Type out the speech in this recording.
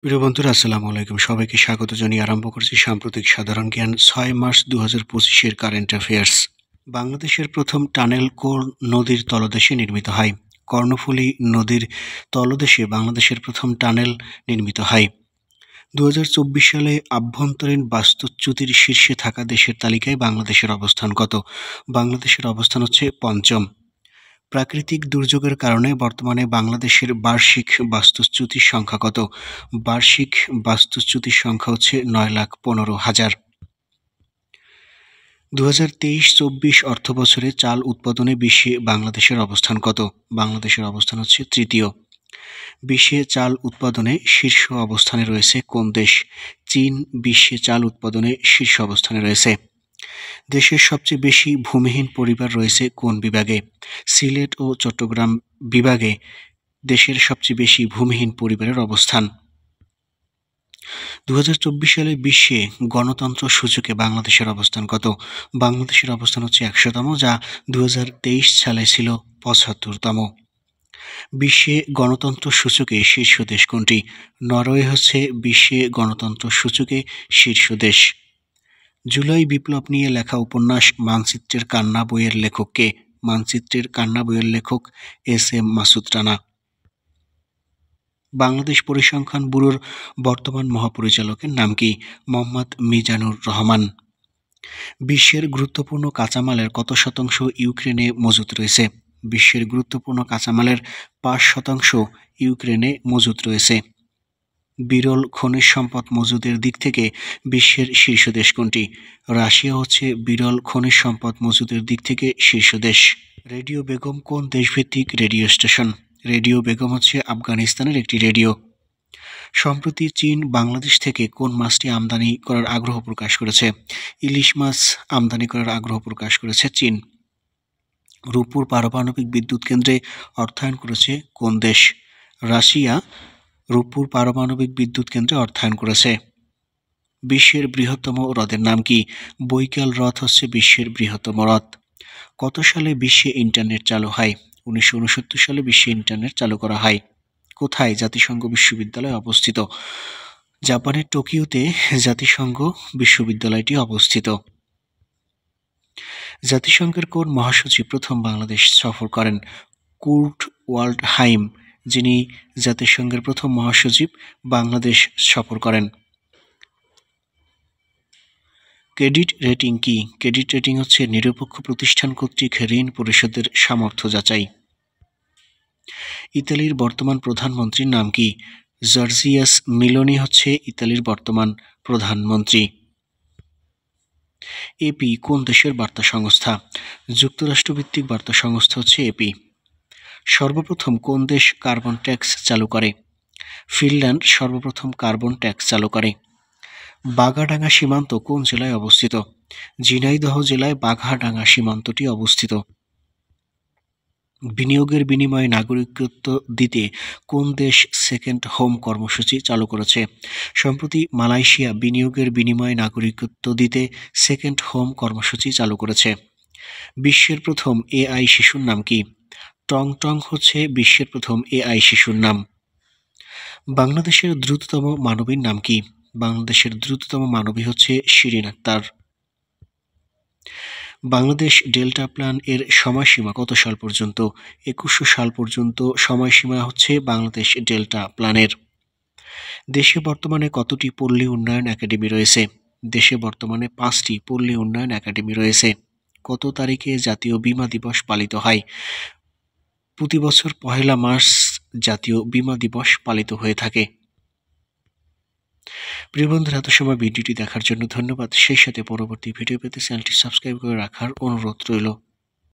প্রিয় বন্ধুরা, আসসালামু আলাইকুম। সবাইকে স্বাগত জানিয়ে আরম্ভ করছি সাম্প্রতিক সাধারণ জ্ঞান ৬ মার্চ ২০২৫-এর কারেন্ট অ্যাফেয়ার্স। বাংলাদেশের প্রথম টানেল কোন নদীর তলদেশে নির্মিত হয়? কর্ণফুলী নদীর তলদেশে বাংলাদেশের প্রথম টানেল নির্মিত হয়। ২০২৪ সালে আভ্যন্তরীণ বাস্তুচ্যুতির শীর্ষে থাকা দেশের তালিকায় বাংলাদেশের অবস্থান কত? বাংলাদেশের অবস্থান হচ্ছে পঞ্চম। প্রাকৃতিক দুর্যোগের কারণে বর্তমানে বাংলাদেশের বার্ষিক বাস্তুচ্যুতির সংখ্যা কত? বার্ষিক বাস্তুচ্যুতির সংখ্যা হচ্ছে ৯,১৫,০০০। ২০২৩-২৪ অর্থবছরে চাল উৎপাদনে বিশ্বে বাংলাদেশের অবস্থান কত? বাংলাদেশের অবস্থান হচ্ছে তৃতীয়। বিশ্বে চাল উৎপাদনে শীর্ষ অবস্থানে রয়েছে কোন দেশ? চীন বিশ্বে চাল উৎপাদনে শীর্ষ অবস্থানে রয়েছে। দেশের সবচেয়ে বেশি ভূমিহীন পরিবার রয়েছে কোন বিভাগে? সিলেট ও চট্টগ্রাম বিভাগে দেশের সবচেয়ে বেশি ভূমিহীন পরিবারের অবস্থান। ২০২৪ সালে বিশ্বে গণতন্ত্র সূচকে বাংলাদেশের অবস্থান কত? বাংলাদেশের অবস্থান হচ্ছে ১০০তম, যা ২০২৩ সালে ছিল ৭৫তম। বিশ্বে গণতন্ত্র সূচকে শীর্ষ দেশ কোনটি? নরওয়ে হচ্ছে বিশ্বে গণতন্ত্র সূচকে শীর্ষ দেশ। জুলাই বিপ্লব নিয়ে লেখা উপন্যাস মানচিত্রের কান্না বইয়ের লেখক কে? মানচিত্রের কান্না বইয়ের লেখক এস.এম. মাসুদ রানা। বাংলাদেশ পরিসংখ্যান ব্যুরোর বর্তমান মহাপরিচালকের নাম কি? মোহাম্মদ মিজানুর রহমান। বিশ্বের গুরুত্বপূর্ণ কাঁচামালের কত শতাংশ ইউক্রেনে মজুত রয়েছে? বিশ্বের গুরুত্বপূর্ণ কাঁচামালের ৫% ইউক্রেনে মজুত রয়েছে। বিরল খনিজ সম্পদ মজুদের দিক থেকে বিশ্বের শীর্ষ দেশ কোনটি? রাশিয়া হচ্ছে বিরল খনিজ সম্পদ মজুদের দিক থেকে শীর্ষ দেশ। রেডিও বেগম কোন দেশভিত্তিক রেডিও স্টেশন? রেডিও বেগম হচ্ছে আফগানিস্তানের একটি রেডিও। সম্প্রতি চীন বাংলাদেশ থেকে কোন মাছটি আমদানি করার আগ্রহ প্রকাশ করেছে? ইলিশ মাছ আমদানি করার আগ্রহ প্রকাশ করেছে চীন। রূপপুর পারমাণবিক বিদ্যুৎ কেন্দ্রে অর্থায়ন করেছে কোন দেশ? রাশিয়া রূপপুর পারমাণবিক বিদ্যুৎ কেন্দ্রে অর্থায়ন করেছে। বিশ্বের বৃহত্তম হ্রদের নাম কি? বৈকাল হ্রদ হচ্ছে বিশ্বের বৃহত্তম হ্রদ। কত সালে বিশ্বে ইন্টারনেট চালু হয়? ১৯৬৯ সালে বিশ্বে ইন্টারনেট চালু করা হয়। কোথায় জাতিসংঘ বিশ্ববিদ্যালয় অবস্থিত? জাপানের টোকিওতে জাতিসংঘ বিশ্ববিদ্যালয়টি অবস্থিত। জাতিসংঘের কোন মহাসচিব প্রথম বাংলাদেশ সফর করেন? কুর্ট ওয়াল্ডহাইম, যিনি জাতিসংঘের প্রথম মহাসচিব, বাংলাদেশ সফর করেন। ক্রেডিট রেটিং কি? ক্রেডিট রেটিং হচ্ছে নিরপেক্ষ প্রতিষ্ঠান কর্তৃক ঋণ পরিশোধের সামর্থ্য যাচাই। ইতালির বর্তমান প্রধানমন্ত্রীর নাম কি? জর্জিয়াস মিলোনি হচ্ছে ইতালির বর্তমান প্রধানমন্ত্রী। এপি কোন দেশের বার্তা সংস্থা? যুক্তরাষ্ট্রভিত্তিক বার্তা সংস্থা হচ্ছে এপি। সর্বপ্রথম কোন দেশ কার্বন ট্যাক্স চালু করে? ফিনল্যান্ড সর্বপ্রথম কার্বন ট্যাক্স চালু করে। বাঘাডাঙ্গা সীমান্ত কোন জেলায় অবস্থিত? ঝিনাইদহ জেলায় বাঘাডাঙ্গা সীমান্তটি অবস্থিত। বিনিয়োগের বিনিময়ে নাগরিকত্ব দিতে কোন দেশ সেকেন্ড হোম কর্মসূচি চালু করেছে? সম্প্রতি মালয়েশিয়া বিনিয়োগের বিনিময়ে নাগরিকত্ব দিতে সেকেন্ড হোম কর্মসূচি চালু করেছে। বিশ্বের প্রথম এআই শিশুর নাম কি? টং টং হচ্ছে বিশ্বের প্রথম এআই শিশুর নাম। বাংলাদেশের দ্রুততম মানবীর নাম কি? বাংলাদেশের দ্রুততম মানবী হচ্ছে শিরিন আক্তার। বাংলাদেশ ডেল্টা প্ল্যান এর সময়সীমা কত সাল পর্যন্ত? ২১০০ সাল পর্যন্ত সময়সীমা হচ্ছে বাংলাদেশ ডেল্টা প্ল্যানের। দেশে বর্তমানে কতটি পল্লী উন্নয়ন একাডেমি রয়েছে? দেশে বর্তমানে ৫টি পল্লী উন্নয়ন একাডেমি রয়েছে। কত তারিখে জাতীয় বীমা দিবস পালিত হয়? প্রতি বছর ১লা মার্চ জাতীয় বীমা দিবস পালিত হয়ে থাকে। প্রিয় বন্ধুরা, এত সময় ভিডিওটি দেখার জন্য ধন্যবাদ। সেই সাথে পরবর্তী ভিডিও পেতে চ্যানেলটি সাবস্ক্রাইব করে রাখার অনুরোধ রইল।